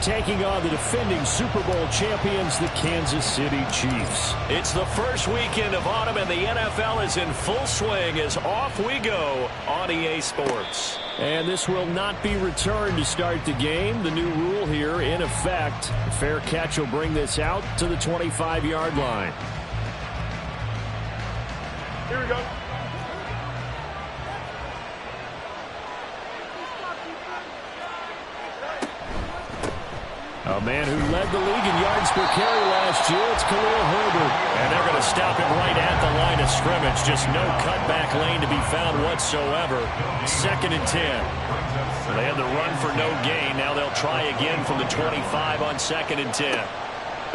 Taking on the defending Super Bowl champions, the Kansas City Chiefs. It's the first weekend of autumn, and the NFL is in full swing as off we go on EA Sports. And this will not be returned to start the game. The new rule here in effect. A fair catch will bring this out to the 25-yard line. Here we go. A man who led the league in yards per carry last year, it's Khalil Herbert. And they're going to stop him right at the line of scrimmage. Just no cutback lane to be found whatsoever. 2nd and 10. They had the run for no gain. Now they'll try again from the 25 on 2nd and 10.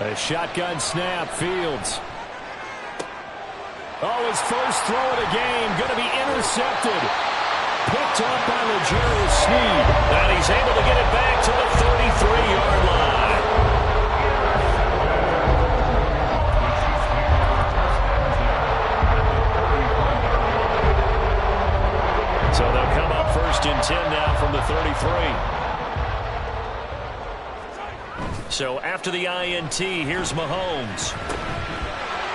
A shotgun snap, Fields. Oh, his first throw of the game, going to be intercepted. Picked up by L'Jarius Sneed. And he's able to get it back to the 33-yard line. So they'll come up 1st and 10 now from the 33. So after the INT, here's Mahomes.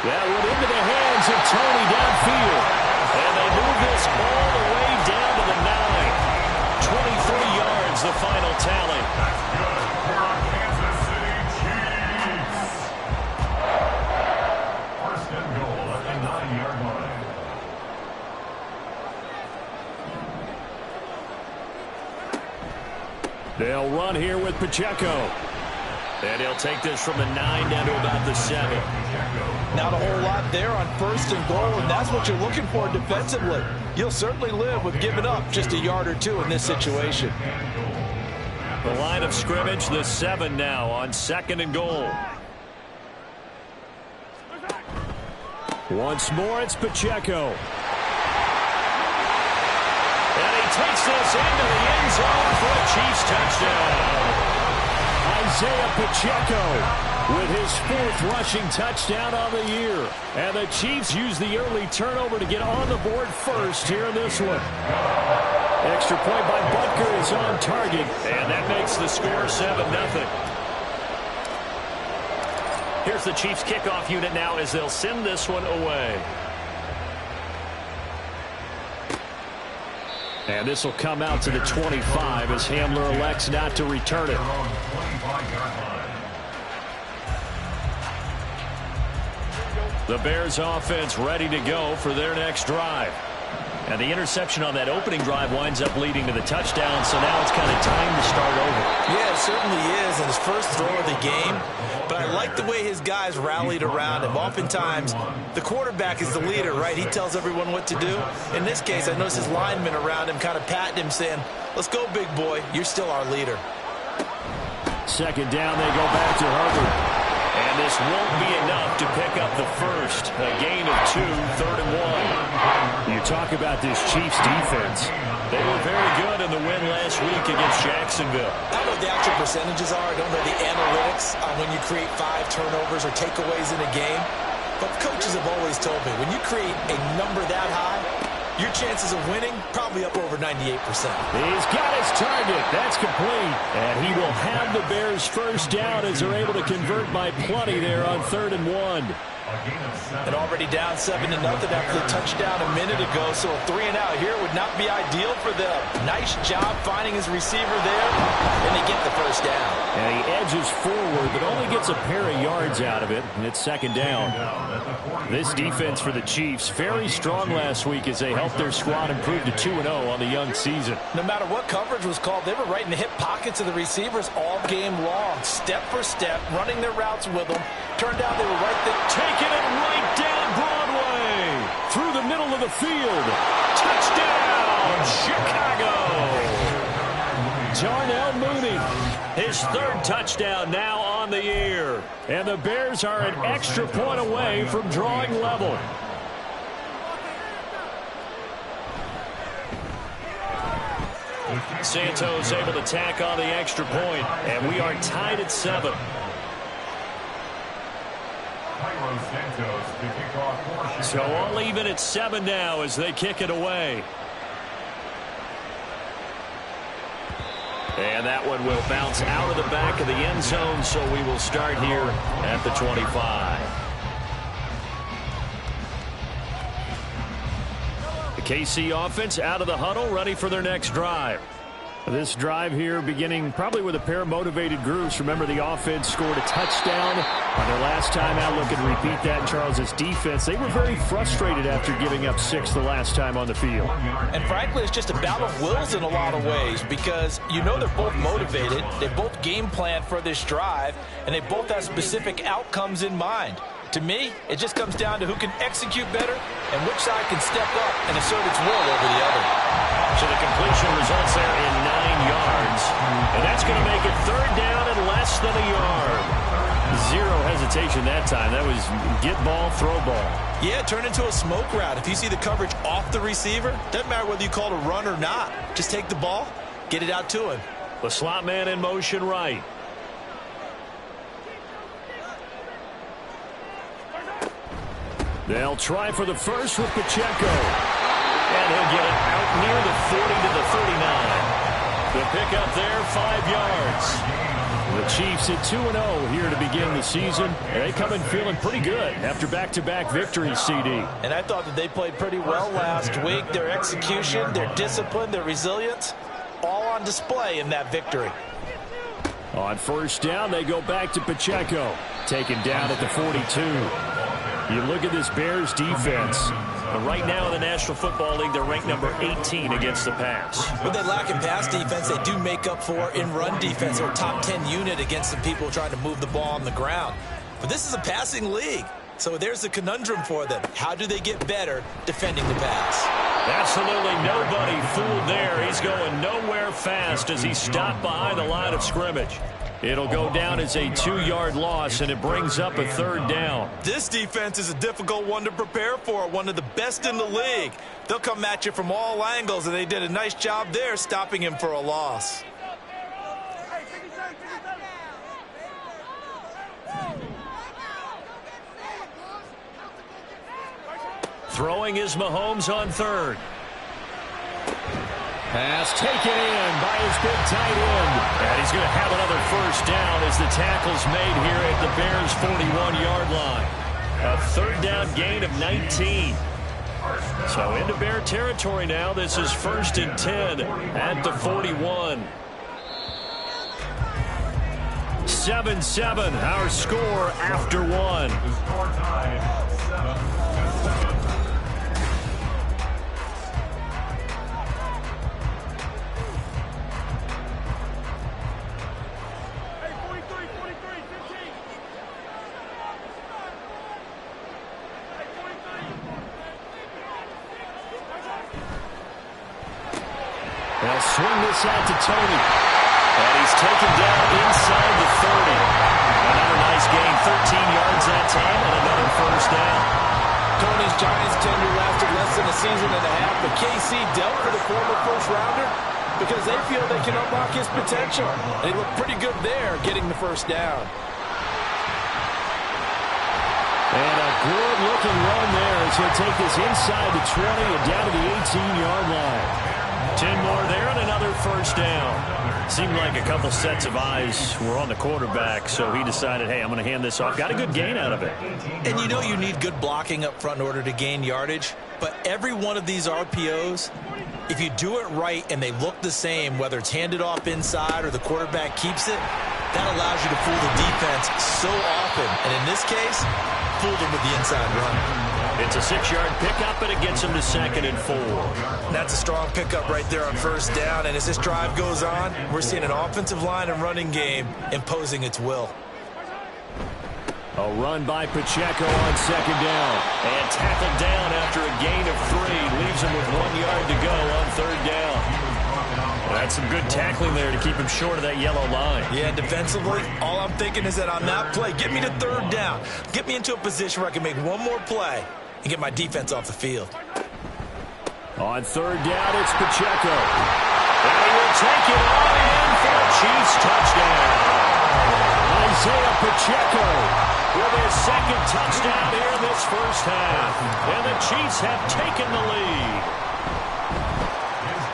That went into the hands of Tony downfield. And they move this all the way down to the 9. 23 yards, the final tally. Kansas City Chiefs. 1st and goal at the 9-yard line. They'll run here with Pacheco. And he'll take this from the 9 down to about the 7. Not a whole lot there on 1st and goal, and that's what you're looking for defensively. You'll certainly live with giving up just a yard or two in this situation. The line of scrimmage, the 7 now on 2nd and goal. Once more, it's Pacheco. And he takes this into the end zone for a Chiefs touchdown. Isaiah Pacheco with his 4th rushing touchdown on the year. And the Chiefs use the early turnover to get on the board first here in this one. Extra point by Butker is on target. And that makes the score 7-0. Here's the Chiefs kickoff unit now as they'll send this one away. And this will come out to the 25 as Hamler elects not to return it. The Bears offense ready to go for their next drive. And the interception on that opening drive winds up leading to the touchdown, so now it's kind of time to start over. Yeah, it certainly is, and his first throw of the game. But I like the way his guys rallied around him. Oftentimes, the quarterback is the leader, right? He tells everyone what to do. In this case, I noticed his linemen around him kind of patting him, saying, "Let's go, big boy. You're still our leader." 2nd down, they go back to Herbert. And this won't be enough to pick up the first. A gain of 2, 3rd and 1. You talk about this Chiefs defense. They were very good in the win last week against Jacksonville. I don't know what the actual percentages are. I don't know the analytics on when you create 5 turnovers or takeaways in a game. But coaches have always told me, when you create a number that high, your chances of winning probably up over 98%. He's got his target. That's complete. And he will have the Bears first down as they're able to convert by plenty there on 3rd and 1. And already down 7-0 after the touchdown a minute ago, so a 3-and-out here would not be ideal for them. Nice job finding his receiver there, and they get the first down. And he edges forward, but only gets a pair of yards out of it, and it's 2nd down. This defense for the Chiefs, very strong last week as they helped their squad improve to 2-0 on the young season. No matter what coverage was called, they were right in the hip pockets of the receivers all game long, step for step, running their routes with them. Turned out they were right there. Taking it right down Broadway. Through the middle of the field. Touchdown, Chicago. Darnell Mooney. His 3rd touchdown now on the year. And the Bears are an extra point away from drawing level. Santos able to tack on the extra point, and we are tied at 7. So all even at 7 now as they kick it away. And that one will bounce out of the back of the end zone, so we will start here at the 25. The KC offense out of the huddle, ready for their next drive. This drive here beginning probably with a pair of motivated groups. Remember, the offense scored a touchdown on their last time out. Looking to repeat that in Charles's defense. They were very frustrated after giving up 6 the last time on the field. And frankly, it's just a battle of wills in a lot of ways because you know they're both motivated. They both game plan for this drive, and they both have specific outcomes in mind. To me, it just comes down to who can execute better and which side can step up and assert its will over the other. So the completion results there in 9 yards. And that's going to make it 3rd down and less than a yard. 0 hesitation that time. That was get ball, throw ball. Yeah, turn into a smoke route. If you see the coverage off the receiver, doesn't matter whether you call it a run or not. Just take the ball, get it out to him. The slot man in motion right. They'll try for the first with Pacheco. And he'll get it out near the 40 to the 39. The pickup there, 5 yards. The Chiefs at 2-0 here to begin the season. They come in feeling pretty good after back-to-back victories, CD. And I thought that they played pretty well last week. Their execution, their discipline, their resilience, all on display in that victory. On 1st down, they go back to Pacheco. Taken down at the 42. You look at this Bears defense. Right now in the National Football League, they're ranked number 18 against the pass. What they lack in pass defense, they do make up for in run defense. They're a top 10 unit against the people trying to move the ball on the ground. But this is a passing league. So there's a conundrum for them. How do they get better defending the pass? Absolutely nobody fooled there. He's going nowhere fast as he stopped behind the line of scrimmage. It'll go down as a 2-yard loss, and it brings up a 3rd down. This defense is a difficult one to prepare for, one of the best in the league. They'll come at you from all angles, and they did a nice job there stopping him for a loss. Throwing is Mahomes on 3rd. Pass taken in by his big tight end. And he's going to have another 1st down as the tackle's made here at the Bears' 41-yard line. A 3rd down gain of 19. So into Bear territory now. This is 1st and 10 at the 41. 7-7, our score after 1. They'll swing this out to Tony. And he's taken down inside the 30. Another nice gain, 13 yards that time, and another 1st down. Tony's Giants tenure lasted less than a season and a half, but KC dealt with a former 1st-rounder because they feel they can unlock his potential. They look pretty good there getting the 1st down. And a good-looking run there as he'll take this inside the 20 and down to the 18-yard line. 10 more there and another 1st down. Seemed like a couple sets of eyes were on the quarterback, so he decided, hey, I'm going to hand this off. Got a good gain out of it. And you know you need good blocking up front in order to gain yardage, but every one of these RPOs, if you do it right and they look the same, whether it's handed off inside or the quarterback keeps it, that allows you to fool the defense so often. And in this case, fooled them with the inside run. It's a 6-yard pickup, and it gets him to 2nd and 4. That's a strong pickup right there on 1st down. And as this drive goes on, we're seeing an offensive line and running game imposing its will. A run by Pacheco on 2nd down. And tackled down after a gain of 3. Leaves him with 1 yard to go on 3rd down. That's some good tackling there to keep him short of that yellow line. Yeah, defensively, all I'm thinking is that on that play, get me to 3rd down. Get me into a position where I can make one more play and get my defense off the field. On 3rd down, it's Pacheco. And he will take it all in for a Chiefs touchdown. Isaiah Pacheco with his 2nd touchdown here in this 1st half. And the Chiefs have taken the lead.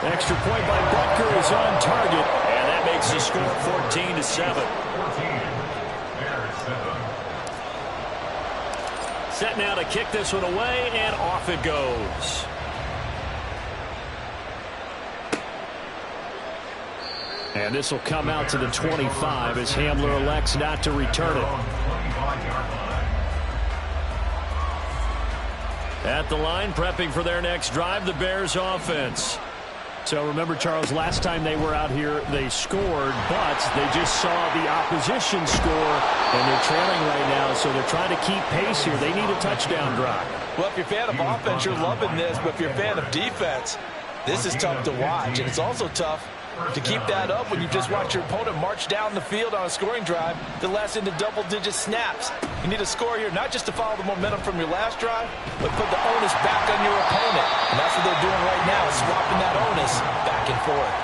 Extra point by Butker is on target. And that makes the score 14-7. Set now to kick this one away, and off it goes. And this will come out to the 25 as Hamler elects not to return it. At the line, prepping for their next drive, the Bears offense. So remember, Charles, last time they were out here, they scored, but they just saw the opposition score, and they're trailing right now, so they're trying to keep pace here. They need a touchdown drive. Well, if you're a fan of offense, you're loving this, but if you're a fan of defense, this is tough to watch, and it's also tough to keep that up when you just watch your opponent march down the field on a scoring drive that lasts into double-digit snaps. You need a score here, not just to follow the momentum from your last drive, but put the onus back on your opponent. And that's what they're doing right now, swapping that onus back and forth.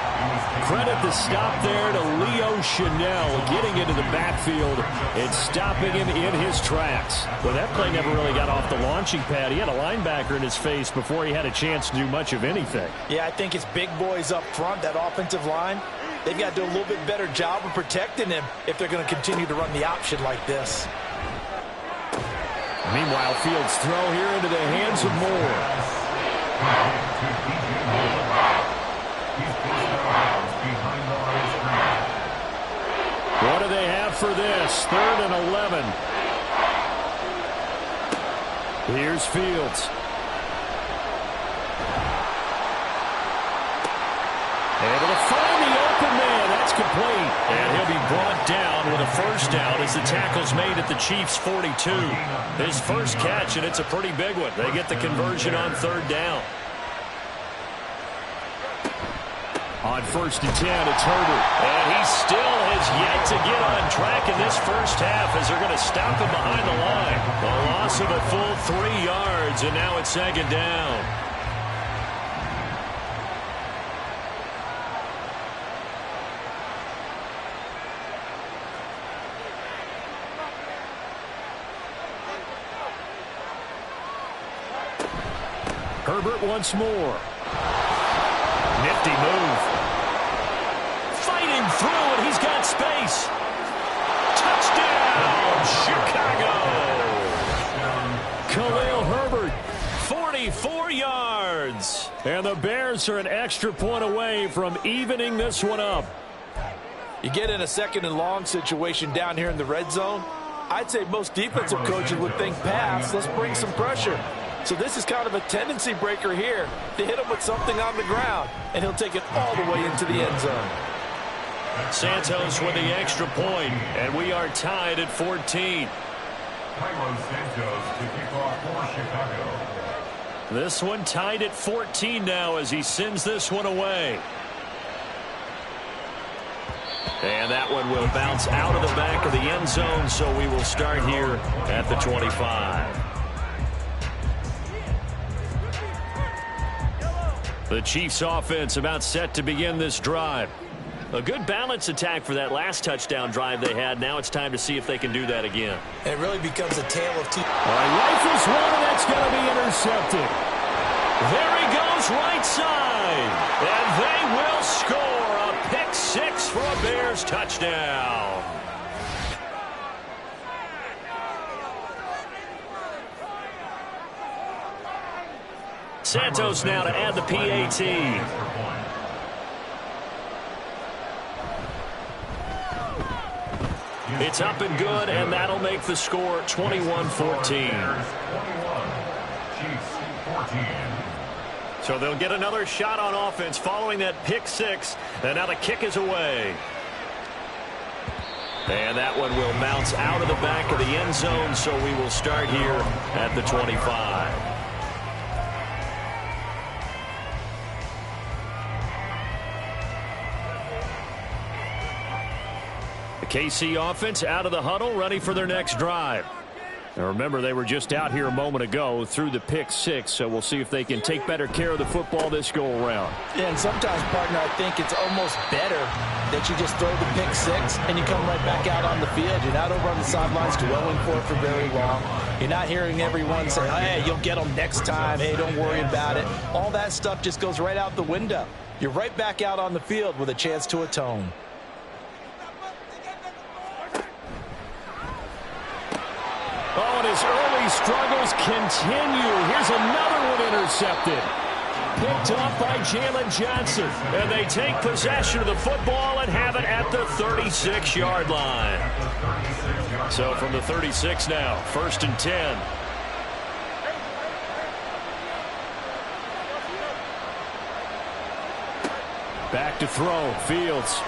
Credit the stop there to Leo Chanel, getting into the backfield and stopping him in his tracks. Well, that play never really got off the launching pad. He had a linebacker in his face before he had a chance to do much of anything. Yeah, I think it's big boys up front, that offensive line. They've got to do a little bit better job of protecting him if they're going to continue to run the option like this. Meanwhile, Fields' throw here into the hands of Moore. What do they have for this? 3rd and 11. Here's Fields. Able to find the open man. That's complete. And he'll be brought down with a first down as the tackle's made at the Chiefs' 42. His first catch, and it's a pretty big one. They get the conversion on 3rd down. On 1st and 10, it's Herbert. And he still has yet to get on track in this first half as they're going to stop him behind the line. A loss of a full 3 yards, and now it's 2nd down. Herbert once more. Nifty move. Fighting through, and he's got space. Touchdown, Chicago. Khalil Herbert. 44 yards. And the Bears are an extra point away from evening this one up. You get in a 2nd and long situation down here in the red zone, I'd say most defensive coaches would think pass. Let's bring some pressure. So this is kind of a tendency breaker here to hit him with something on the ground, and he'll take it all the way into the end zone. Santos with the extra point, and we are tied at 14. Carlos Santos to kick off for Chicago. This one tied at 14 now as he sends this one away. And that one will bounce out of the back of the end zone, so we will start here at the 25. The Chiefs offense about set to begin this drive. A good balance attack for that last touchdown drive they had. Now it's time to see if they can do that again. And it really becomes a tale of two. Rifles one, and that's going to be intercepted. There he goes right side. And they will score a pick 6 for a Bears touchdown. Santos now to add the PAT. It's up and good, and that'll make the score 21-14. So they'll get another shot on offense following that pick 6, and now the kick is away. And that one will bounce out of the back of the end zone, so we will start here at the 25. The KC offense out of the huddle, ready for their next drive. Now remember, they were just out here a moment ago through the pick 6, so we'll see if they can take better care of the football this go-around. Yeah, and sometimes, partner, I think it's almost better that you just throw the pick 6 and you come right back out on the field. You're not over on the sidelines dwelling for very long. You're not hearing everyone say, hey, you'll get them next time. Hey, don't worry about it. All that stuff just goes right out the window. you're right back out on the field with a chance to atone. Oh, and his early struggles continue. Here's another one intercepted. Picked off by Jalen Johnson. And they take possession of the football and have it at the 36-yard line. So from the 36 now, 1st and 10. Back to throw. Fields.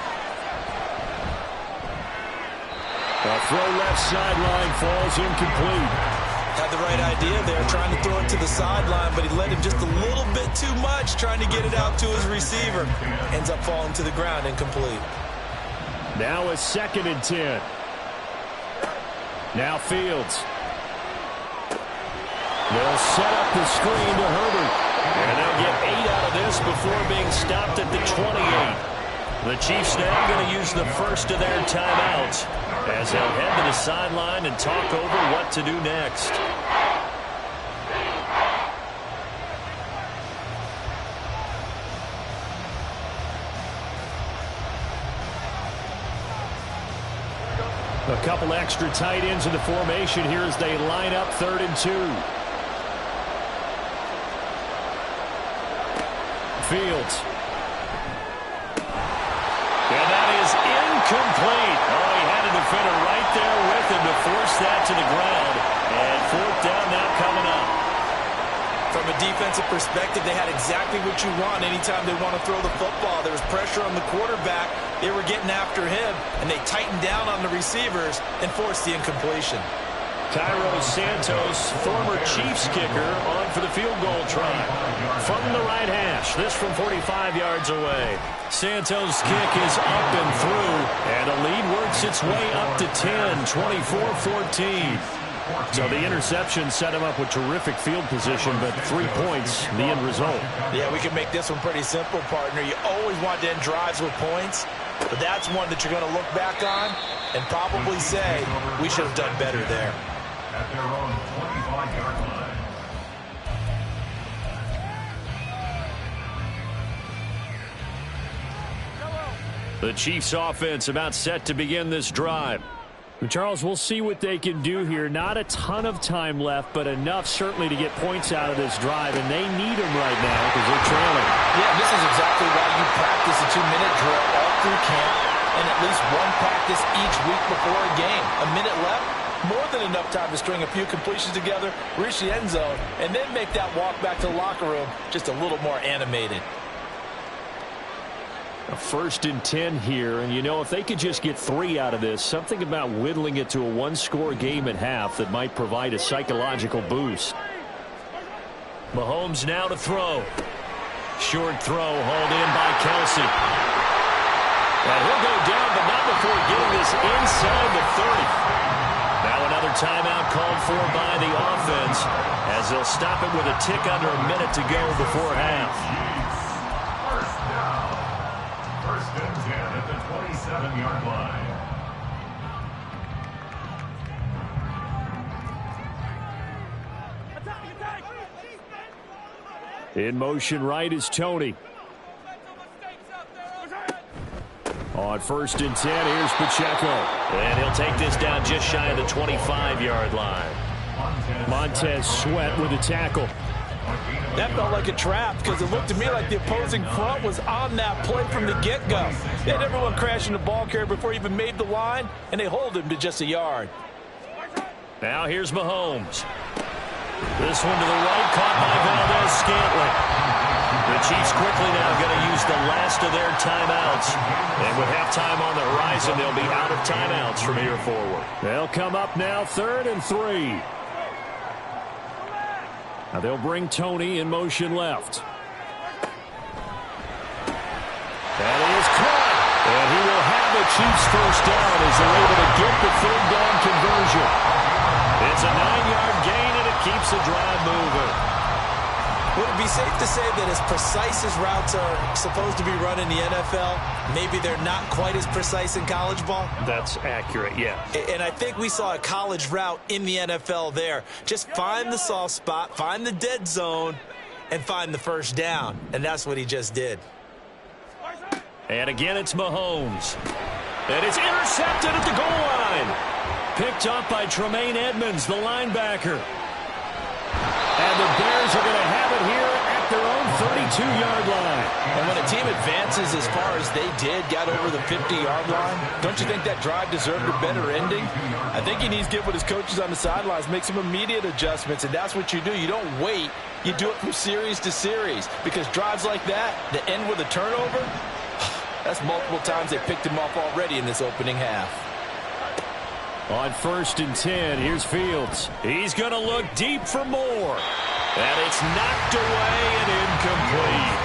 A throw left sideline falls incomplete. Had the right idea there, trying to throw it to the sideline, but he led him just a little bit too much, trying to get it out to his receiver. Ends up falling to the ground, incomplete. Now a 2nd and 10. Now Fields. They'll set up the screen to Herbert. And they'll get 8 out of this before being stopped at the 28. The Chiefs now going to use the first of their timeouts as they'll head to the sideline and talk over what to do next. A couple extra tight ends in the formation here as they line up 3rd and 2. Fields. And that is incomplete. Oh, he had a defender right there with him to force that to the ground. And 4th down now coming up. From a defensive perspective, they had exactly what you want anytime they want to throw the football. There was pressure on the quarterback. They were getting after him, and they tightened down on the receivers and forced the incompletion. Cairo Santos, former Chiefs kicker, on for the field goal try. From the right hash, this from 45 yards away. Santos' kick is up and through, and a lead works its way up to 10, 24-14. So the interception set him up with terrific field position, but 3 points, the end result. Yeah, we can make this one pretty simple, partner. You always want to end drives with points, but that's one that you're going to look back on and probably say, we should have done better there. At their own 25-yard line. The Chiefs offense about set to begin this drive. Charles, we'll see what they can do here. Not a ton of time left, but enough certainly to get points out of this drive, and they need them right now because they're trailing. Yeah, this is exactly why you practice a 2-minute drill all through camp and at least one practice each week before a game. A minute left, more than enough time to string a few completions together, reach the end zone, and then make that walk back to the locker room just a little more animated. A 1st and 10 here, and you know, if they could just get 3 out of this, something about whittling it to a 1-score game at half that might provide a psychological boost. Mahomes now to throw. Short throw hauled in by Kelsey. And he'll go down, but not before getting this inside the 30. Now another timeout called for by the offense as they'll stop it with a tick under a minute to go before half. First and 10 at the 27-yard line. In motion right is Tony. On 1st and 10, here's Pacheco. And he'll take this down just shy of the 25-yard line. Montez Sweat with a tackle. That felt like a trap because it looked to me like the opposing front was on that play from the get-go. They had everyone crashing the ball carrier before he even made the line, and they hold him to just a yard. Now here's Mahomes. This one to the right, caught by Valdez-Scantling. The Chiefs quickly now going to use the last of their timeouts. And with halftime on the horizon, they'll be out of timeouts from here forward. They'll come up now 3rd and 3. Now they'll bring Tony in motion left. That is caught. And he will have the Chiefs first down as they're able to get the 3rd down conversion. It's a 9-yard gain, and it keeps the drive moving. Would it be safe to say that as precise as routes are supposed to be run in the NFL, maybe they're not quite as precise in college ball? That's accurate, yeah. And I think we saw a college route in the NFL there. Just find the soft spot, find the dead zone, and find the first down. And that's what he just did. And again, it's Mahomes. And it's intercepted at the goal line. Picked up by Tremaine Edmonds, the linebacker. And the Bears are going to have it here at their own 32-yard line. And when a team advances as far as they did, got over the 50-yard line, don't you think that drive deserved a better ending? I think he needs to get with his coaches on the sidelines, make some immediate adjustments, and that's what you do. You don't wait. You do it from series to series, because drives like that end with a turnover, that's multiple times they picked him off already in this opening half. On 1st and 10, here's Fields. He's going to look deep for more. And it's knocked away and incomplete.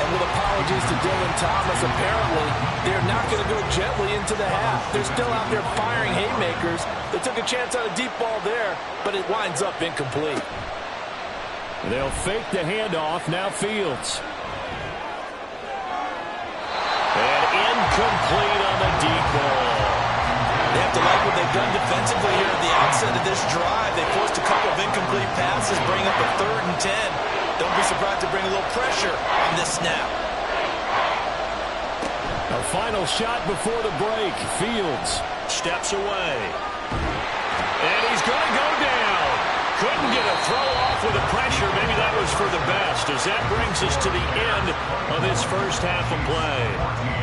And with apologies to Dylan Thomas, apparently they're not going to go gently into the half. They're still out there firing haymakers. They took a chance on a deep ball there, but it winds up incomplete. They'll fake the handoff. Now Fields. And incomplete on the deep ball. They have to like what they've done defensively here at the outset of this drive. They forced a couple of incomplete passes, bring up a 3rd and 10. Don't be surprised to bring a little pressure on this snap. A final shot before the break. Fields steps away. And he's going to go down. Couldn't get a throw off with the pressure. Maybe that was for the best, as that brings us to the end of this first half of play.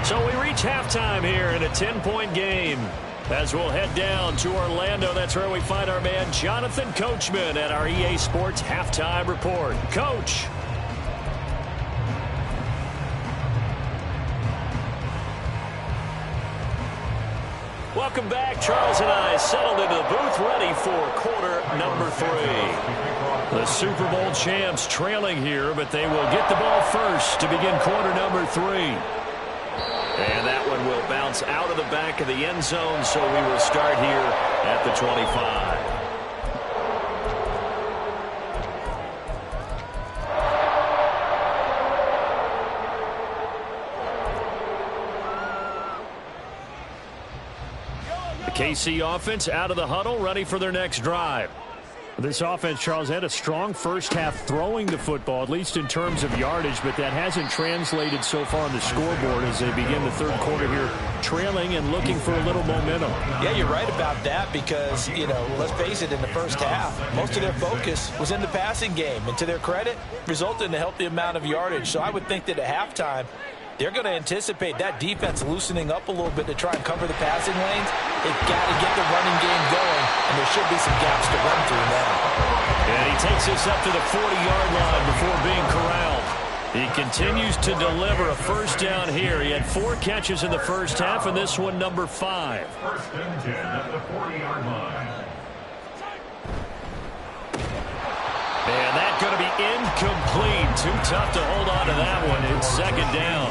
So we reach halftime here in a 10-point game. As we'll head down to Orlando, that's where we find our man Jonathan Coachman at our EA Sports Halftime Report. Coach. Welcome back. Charles and I settled into the booth, ready for quarter number 3. The Super Bowl champs trailing here, but they will get the ball first to begin quarter number 3. And that one will bounce out of the back of the end zone, so we will start here at the 25. The KC offense out of the huddle, ready for their next drive. This offense, Charles, had a strong first half throwing the football, at least in terms of yardage, but that hasn't translated so far on the scoreboard as they begin the third quarter here, trailing and looking for a little momentum. Yeah, you're right about that because, let's face it, in the first half, most of their focus was in the passing game. And to their credit, resulted in a healthy amount of yardage. So I would think that at halftime, they're going to anticipate that defense loosening up a little bit to try and cover the passing lanes. They've got to get the running game going, and there should be some gaps to run through now. And he takes us up to the 40-yard line before being corralled. He continues to deliver a first down here. He had 4 catches in the first half, and this one number 5. 1st and 10 at the 40-yard line. And that's going to be incomplete. Too tough to hold on to that one. It's 2nd down.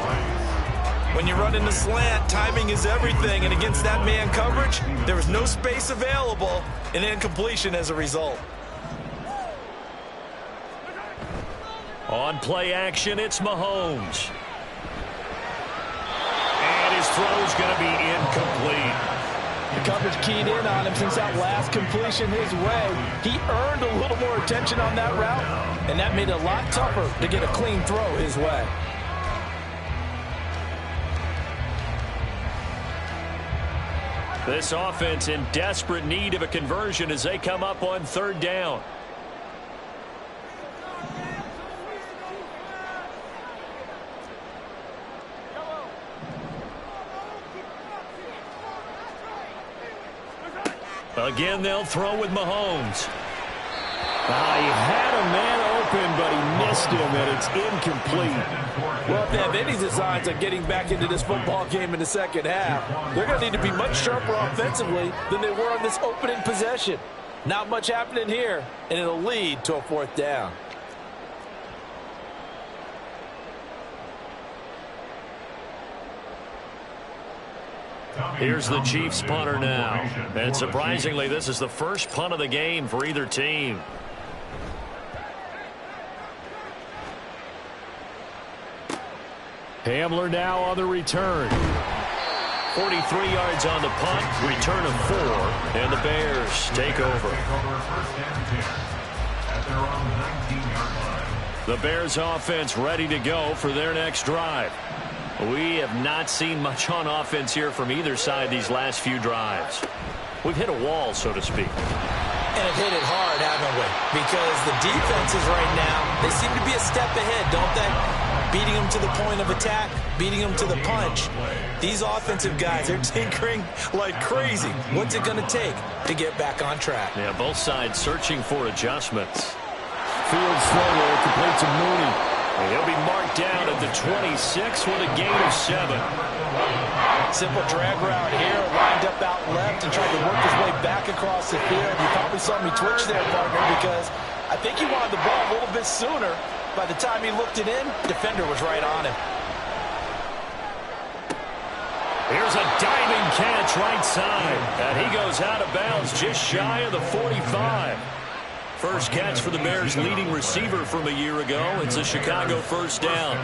When you run in the slant, timing is everything. And against that man coverage, there was no space available, and incompletion as a result. On play action, it's Mahomes. And his throw's going to be incomplete. The coverage keyed in on him since that last completion his way. He earned a little more attention on that route, and that made it a lot tougher to get a clean throw his way. This offense in desperate need of a conversion as they come up on 3rd down. Again, they'll throw with Mahomes. He had a man open, but he missed him, and it's incomplete. Well, if they have any designs on getting back into this football game in the second half, they're going to need to be much sharper offensively than they were on this opening possession. Not much happening here, and it'll lead to a 4th down. Here's the Chiefs punter now. And surprisingly, this is the first punt of the game for either team. Hamler now on the return. 43 yards on the punt, return of 4, and the Bears take over. The Bears offense ready to go for their next drive. We have not seen much on offense here from either side these last few drives. We've hit a wall, so to speak. And it hit it hard, haven't we? Because the defenses right now, they seem to be a step ahead, don't they? Beating them to the point of attack, beating them to the punch. These offensive guys, they're tinkering like crazy. What's it going to take to get back on track? Yeah, both sides searching for adjustments. Fields throw there, complete to Mooney. And he'll be marked down at the 26 with a gain of 7. Simple drag route here, lined up out left and tried to work his way back across the field. You probably saw me twitch there, partner, because I think he wanted the ball a little bit sooner. By the time he looked it in, defender was right on him. Here's a diving catch right side. And he goes out of bounds just shy of the 45. First catch for the Bears' leading receiver from a year ago. It's a Chicago first down.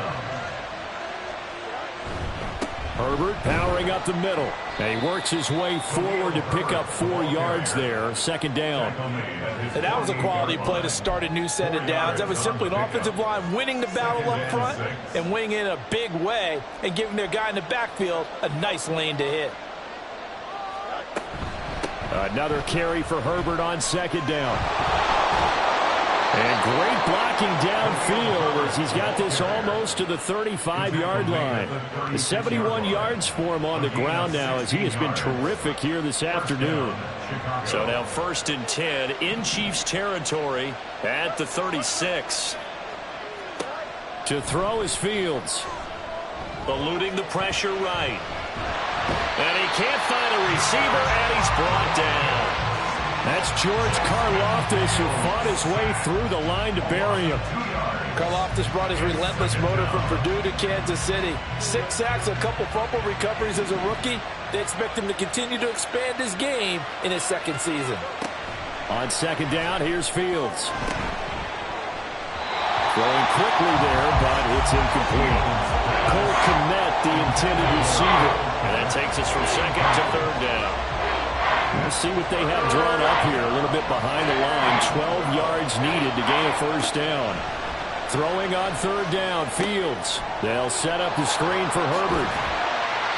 Herbert powering up the middle. And he works his way forward to pick up 4 yards there. Second down. And that was a quality play to start a new set of downs. That was simply an offensive line winning the battle up front and winning it in a big way and giving their guy in the backfield a nice lane to hit. Another carry for Herbert on second down. And great blocking downfield as he's got this almost to the 35-yard line. 71 yards for him on the ground now as he has been terrific here this afternoon. So now 1st and 10 in Chiefs territory at the 36. To throw is Fields. Eluding the pressure right. And he can't find a receiver, and he's brought down. That's George Karlaftis, who fought his way through the line to bury him. Karlaftis brought his relentless motor from Purdue to Kansas City. 6 sacks, a couple fumble recoveries as a rookie. They expect him to continue to expand his game in his second season. On second down, here's Fields. Throwing quickly there, but it's incomplete. Cole Kmet, the intended receiver. And that takes us from second to third down. We'll see what they have drawn up here. A little bit behind the line. 12 yards needed to gain a first down. Throwing on third down, Fields. They'll set up the screen for Herbert.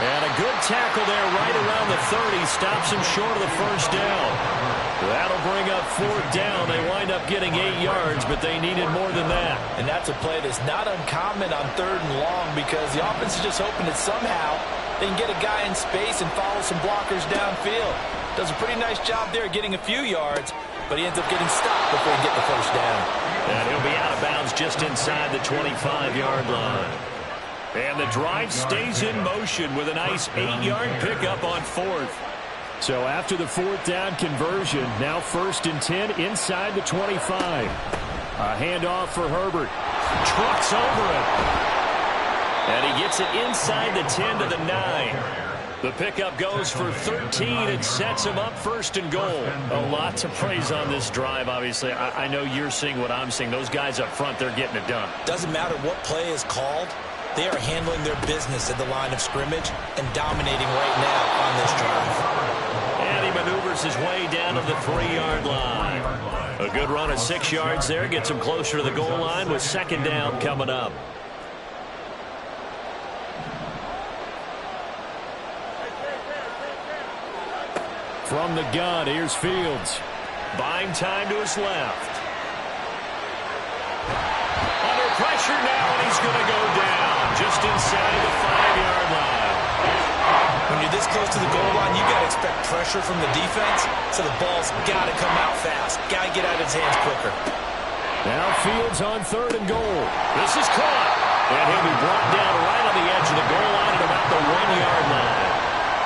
And a good tackle there right around the 30. Stops him short of the first down. That'll bring up fourth down. They wind up getting 8 yards, but they needed more than that. And that's a play that's not uncommon on third and long because the offense is just hoping that somehow they can get a guy in space and follow some blockers downfield. Does a pretty nice job there getting a few yards, but he ends up getting stopped before he gets the first down. And he'll be out of bounds just inside the 25-yard line. And the drive stays in motion with a nice 8-yard pickup on fourth. So after the fourth down conversion, now 1st and 10 inside the 25. A handoff for Herbert. Trucks over it. And he gets it inside the 10 to the 9. The pickup goes for 13 and sets him up 1st and goal. A lot to praise on this drive, obviously. I know you're seeing what I'm seeing. Those guys up front, they're getting it done. Doesn't matter what play is called. They are handling their business at the line of scrimmage and dominating right now on this drive. And he maneuvers his way down to the 3-yard line. A good run of 6 yards there. Gets him closer to the goal line with second down coming up. From the gun, here's Fields. Buying time to his left. Under pressure now, and he's going to go down just inside the 5-yard line. When you're this close to the goal line, you got to expect pressure from the defense, so the ball's got to come out fast. Got to get out of his hands quicker. Now Fields on 3rd and goal. This is caught. And he'll be brought down right on the edge of the goal line at about the 1-yard line.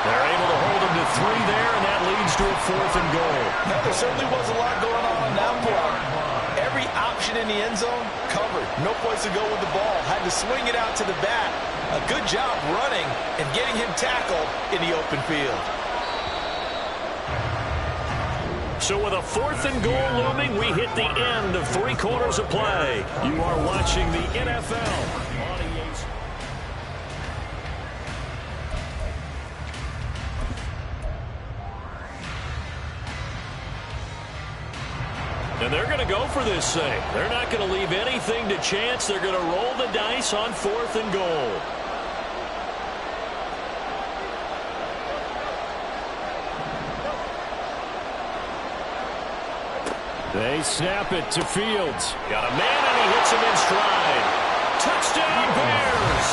They're able to hold him to 3 there, and that leads to a 4th and goal. Now, there certainly was a lot going on that play. Every option in the end zone covered. No place to go with the ball. Had to swing it out to the back. A good job running and getting him tackled in the open field. So with a 4th and goal looming, we hit the end of 3 quarters of play. You are watching the NFL. And they're going to go for this thing. They're not going to leave anything to chance. They're going to roll the dice on 4th and goal. They snap it to Fields. Got a man, and he hits him in stride. Touchdown, Bears!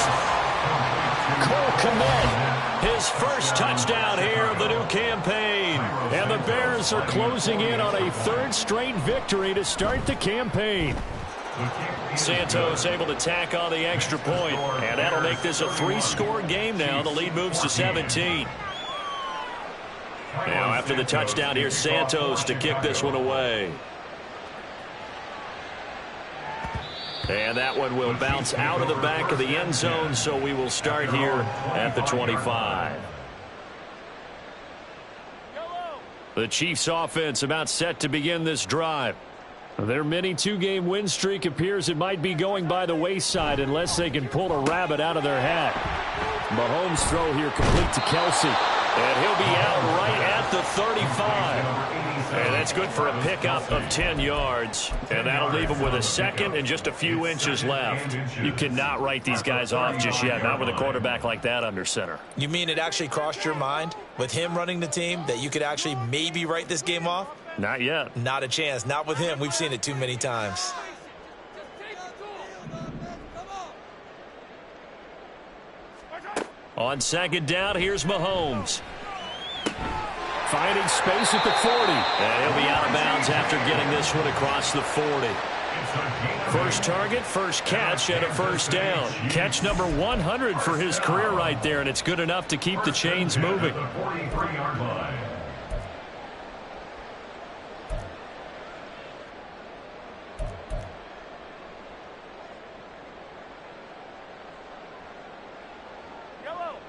Cole Kmet, his first touchdown here of the new campaign. And the Bears are closing in on a third straight victory to start the campaign. Santos able to tack on the extra point, and that'll make this a 3-score game now. The lead moves to 17. Now after the touchdown, here's Santos to kick this one away. And that one will bounce out of the back of the end zone, so we will start here at the 25. The Chiefs offense about set to begin this drive. Their mini 2-game win streak appears it might be going by the wayside unless they can pull a rabbit out of their hat. Mahomes' throw here complete to Kelsey. And he'll be out right at the 35. And that's good for a pickup of 10 yards. And that'll leave him with a second and just a few inches left. You cannot write these guys off just yet, not with a quarterback like that under center. You mean it actually crossed your mind with him running the team that you could actually maybe write this game off? Not yet. Not a chance. Not with him. We've seen it too many times. On second down, here's Mahomes. Finding space at the 40. And he'll be out of bounds after getting this one across the 40. First target, first catch, and a first down. Catch number 100 for his career right there, and it's good enough to keep the chains moving.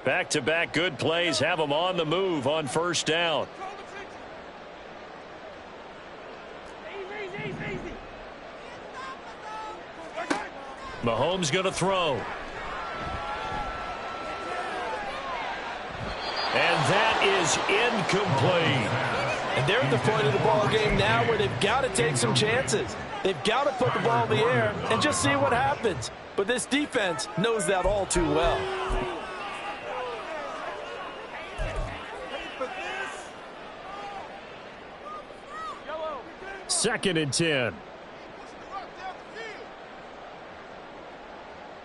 Back-to-back good plays have them on the move on first down. Mahomes going to throw. And that is incomplete. And they're at the point of the ball game now where they've got to take some chances. They've got to put the ball in the air and just see what happens. But this defense knows that all too well. Second and 10.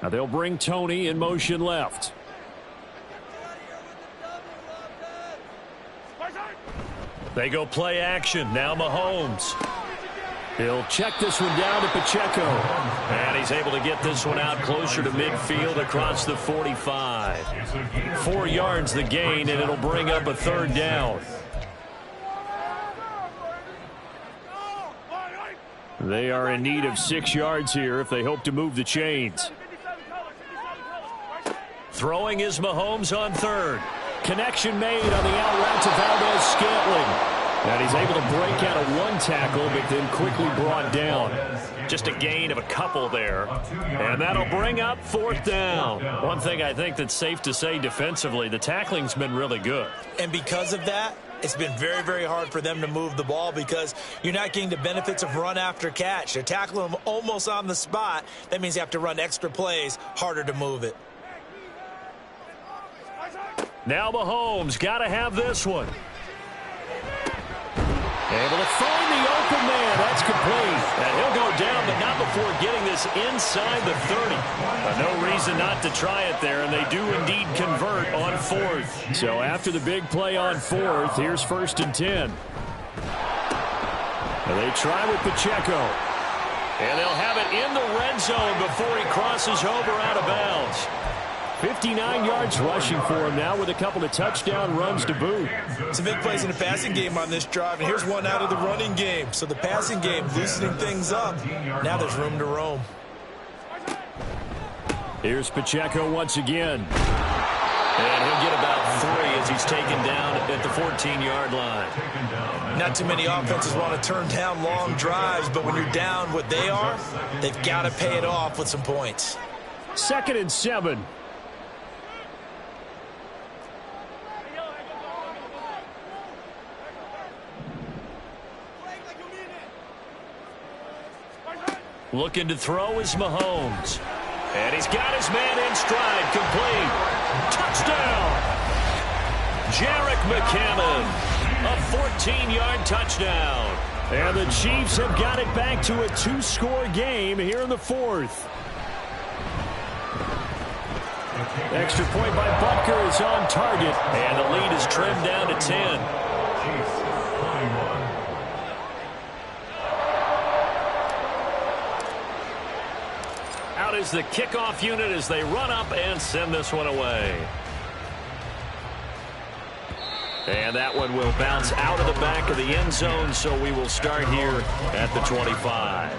Now they'll bring Tony in motion left. They go play action. Now Mahomes. He'll check this one down to Pacheco. And he's able to get this one out closer to midfield across the 45. 4 yards the gain, and it'll bring up a third down. They are in need of 6 yards here if they hope to move the chains. Throwing is Mahomes on third. Connection made on the out route to Valdes-Scantling. And he's able to break out of one tackle, but then quickly brought down. Just a gain of a couple there. And that'll bring up fourth down. One thing I think that's safe to say defensively, the tackling's been really good. And because of that, it's been very, very hard for them to move the ball because you're not getting the benefits of run after catch. They're tackling them almost on the spot. That means you have to run extra plays, harder to move it. Now Mahomes got to have this one. Able to find the open man. That's complete. And he'll go down, but not before getting this inside the 30. No reason not to try it there, and they do indeed convert on fourth. So after the big play on fourth, here's first and 10. And they try with Pacheco. And they'll have it in the red zone before he crosses over out of bounds. 59 yards rushing for him now with a couple of touchdown runs to boot. Some big plays in the passing game on this drive, and here's one out of the running game. So the passing game loosening things up. Now there's room to roam. Here's Pacheco once again. And he'll get about 3 as he's taken down at the 14-yard line. Not too many offenses want to turn down long drives, but when you're down what they are, they've got to pay it off with some points. Second and 7. Looking to throw is Mahomes. And he's got his man in stride, complete. Touchdown! Jerick McKinnon, a 14-yard touchdown. And the Chiefs have got it back to a 2-score game here in the fourth. Extra point by Butker is on target. And the lead is trimmed down to 10. Out is the kickoff unit as they run up and send this one away. And that one will bounce out of the back of the end zone, so we will start here at the 25.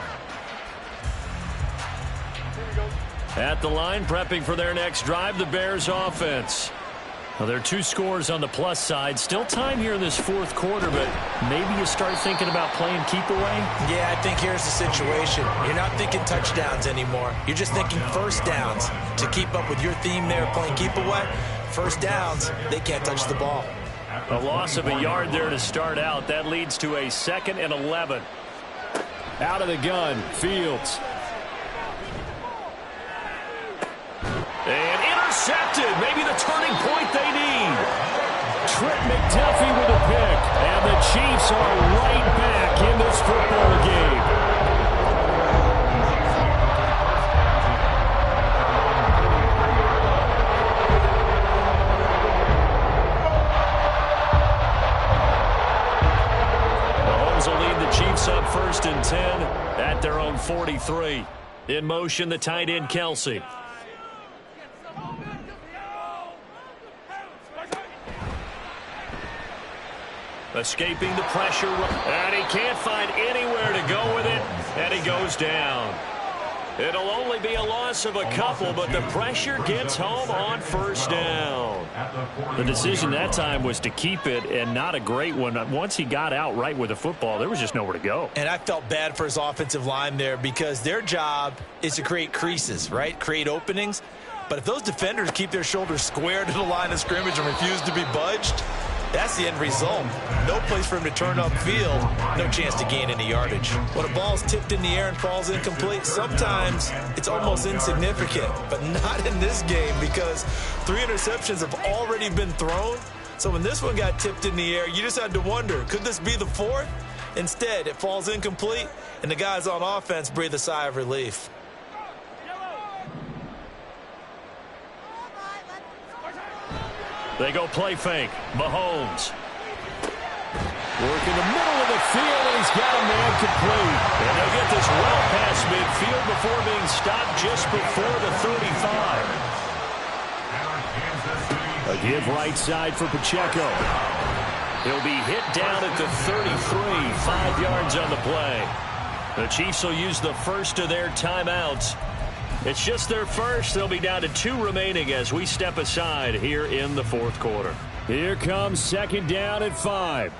At the line, prepping for their next drive, the Bears offense. Well, there are 2 scores on the plus side. Still time here in this fourth quarter, but maybe you start thinking about playing keep away? Yeah, I think here's the situation. You're not thinking touchdowns anymore. You're just thinking first downs. To keep up with your theme there, playing keep away, first downs, they can't touch the ball. A loss of a yard there to start out. That leads to a 2nd and 11. Out of the gun, Fields. And intercepted. Maybe the turning point they need. Trent McDuffie with a pick. And the Chiefs are right back in this football game. Mahomes will lead the Chiefs up 1st and 10 at their own 43. In motion, the tight end, Kelsey. Escaping the pressure, and he can't find anywhere to go with it, and he goes down. It'll only be a loss of a couple, but the pressure gets home on 1st down. The decision that time was to keep it, and not a great one. Once he got out right with the football, there was just nowhere to go. And I felt bad for his offensive line there because their job is to create creases, right? Create openings. But if those defenders keep their shoulders square to the line of scrimmage and refuse to be budged, that's the end result. No place for him to turn upfield. No chance to gain any yardage. When a ball's tipped in the air and falls incomplete, sometimes it's almost insignificant. But not in this game because 3 interceptions have already been thrown. So when this one got tipped in the air, you just had to wonder, could this be the 4th? Instead, it falls incomplete, and the guys on offense breathe a sigh of relief. They go play fake. Mahomes. Work in the middle of the field, and he's got a man complete. And they'll get this well past midfield before being stopped just before the 35. A give right side for Pacheco. He'll be hit down at the 33, 5 yards on the play. The Chiefs will use the first of their timeouts. It's just their first. They'll be down to 2 remaining as we step aside here in the fourth quarter. Here comes 2nd down at 5.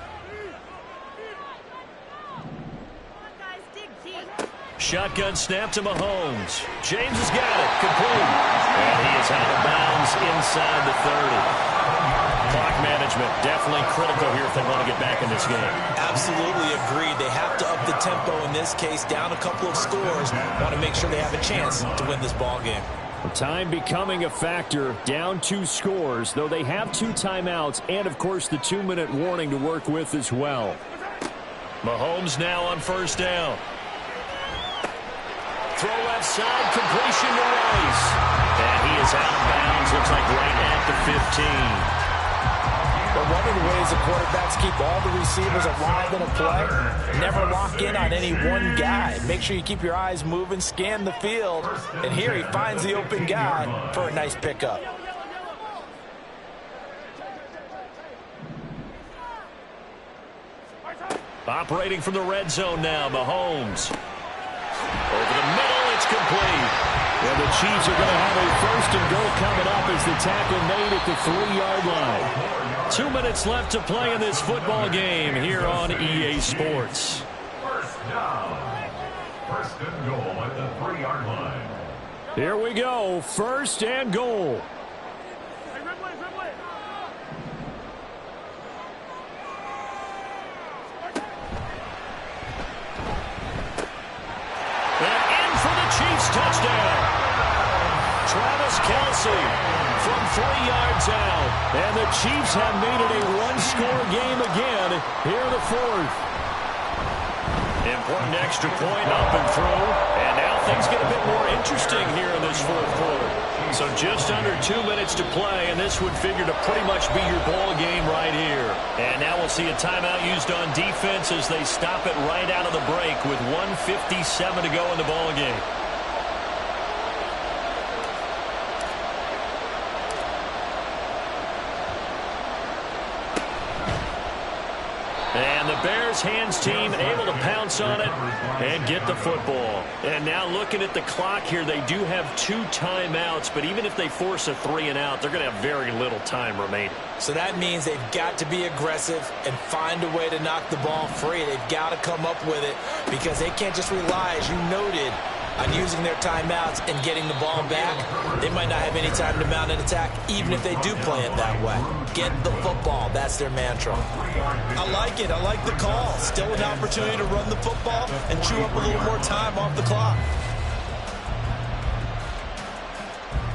Shotgun snap to Mahomes. James has got it. Complete. And he is out of bounds inside the 30. Clock management definitely critical here if they want to get back in this game. Absolutely agreed. They have to up the tempo in this case, down a couple of scores. Want to make sure they have a chance to win this ball game. Time becoming a factor, down 2 scores, though they have 2 timeouts and, of course, the 2-minute warning to work with as well. Mahomes now on 1st down. Throw left side, completion to Rice. And he is out of bounds, looks like right at the 15. But one of the ways the quarterbacks keep all the receivers alive in a play, never lock in on any one guy. Make sure you keep your eyes moving, scan the field, and here he finds the open guy for a nice pickup. Operating from the red zone now, Mahomes. Over the middle, it's complete. And the Chiefs are going to have a 1st and goal coming up as the tackle made at the 3-yard line. 2 minutes left to play in this football game here on EA Sports. First down. 1st and goal at the 3-yard line. Here we go. 1st and goal. Chiefs touchdown. Travis Kelce from 3 yards out. And the Chiefs have made it a 1-score game again here in the fourth. important extra point up and through. And now things get a bit more interesting here in this fourth quarter. So just under 2 minutes to play, and this would figure to pretty much be your ball game right here. And now we'll see a timeout used on defense as they stop it right out of the break with 1:57 to go in the ball game. And the Bears hands team able to pounce on it and get the football. And now looking at the clock here, they do have 2 timeouts, but even if they force a 3-and-out, they're going to have very little time remaining. So that means they've got to be aggressive and find a way to knock the ball free. They've got to come up with it because they can't just rely, as you noted, on using their timeouts and getting the ball back. They might not have any time to mount an attack, even if they do play it that way. Get the football. That's their mantra. I like it. I like the call. Still an opportunity to run the football and chew up a little more time off the clock.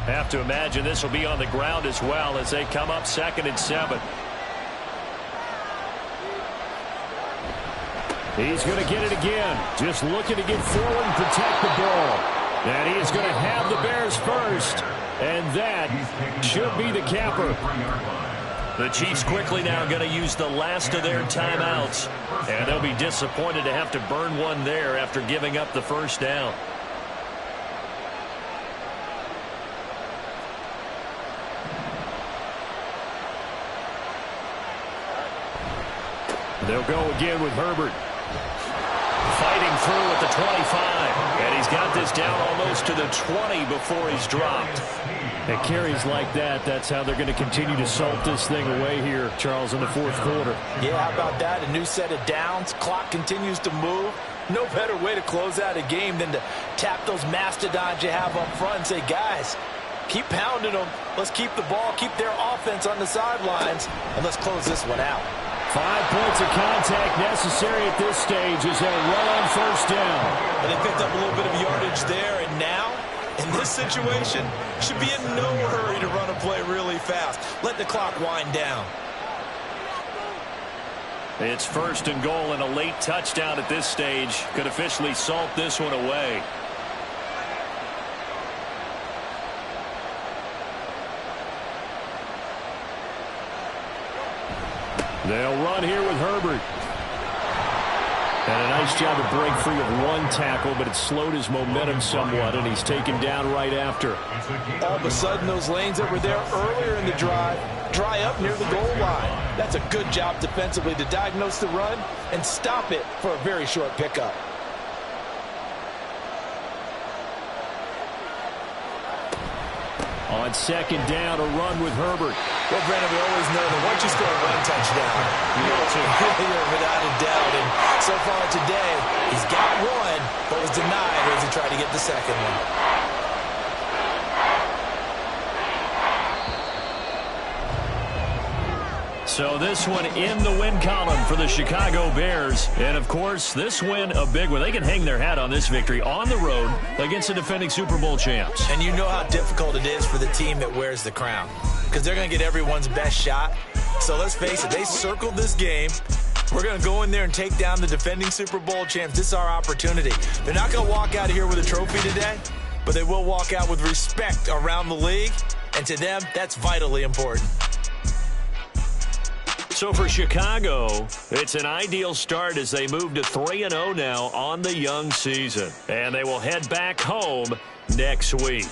Have to imagine this will be on the ground as well as they come up 2nd and 7. He's going to get it again. Just looking to get forward and protect the ball. And he is going to have the Bears first. And that should be the capper. The Chiefs quickly now going to use the last of their timeouts. And they'll be disappointed to have to burn one there after giving up the first down. They'll go again with Herbert. Fighting through at the 25. And he's got this down almost to the 20 before he's dropped. And carries like that, that's how they're going to continue to salt this thing away here, Charles, in the fourth quarter. Yeah, how about that? A new set of downs. Clock continues to move. No better way to close out a game than to tap those mastodons you have up front and say, guys, keep pounding them. Let's keep the ball, keep their offense on the sidelines, and let's close this one out. 5 points of contact necessary at this stage as they'll run on first down. And they picked up a little bit of yardage there, and now, in this situation, should be in no hurry to run a play really fast. Let the clock wind down. It's 1st and goal, and a late touchdown at this stage could officially salt this one away. They'll run here with Herbert. And a nice job to break free of one tackle, but it slowed his momentum somewhat, and he's taken down right after. All of a sudden, those lanes that were there earlier in the drive dry up near the goal line. That's a good job defensively to diagnose the run and stop it for a very short pickup. On 2nd down, a run with Herbert. Well, Brandon, we always know that once you score a run touchdown, you're without a doubt. And so far today, he's got one, but was denied as he tried to get the second one. So this one in the win column for the Chicago Bears. And, of course, this win a big one. They can hang their hat on this victory on the road against the defending Super Bowl champs. And you know how difficult it is for the team that wears the crown because they're going to get everyone's best shot. So let's face it, they circled this game. We're going to go in there and take down the defending Super Bowl champs. This is our opportunity. They're not going to walk out of here with a trophy today, but they will walk out with respect around the league. And to them, that's vitally important. So for Chicago, it's an ideal start as they move to 3-0 now on the young season. And they will head back home next week.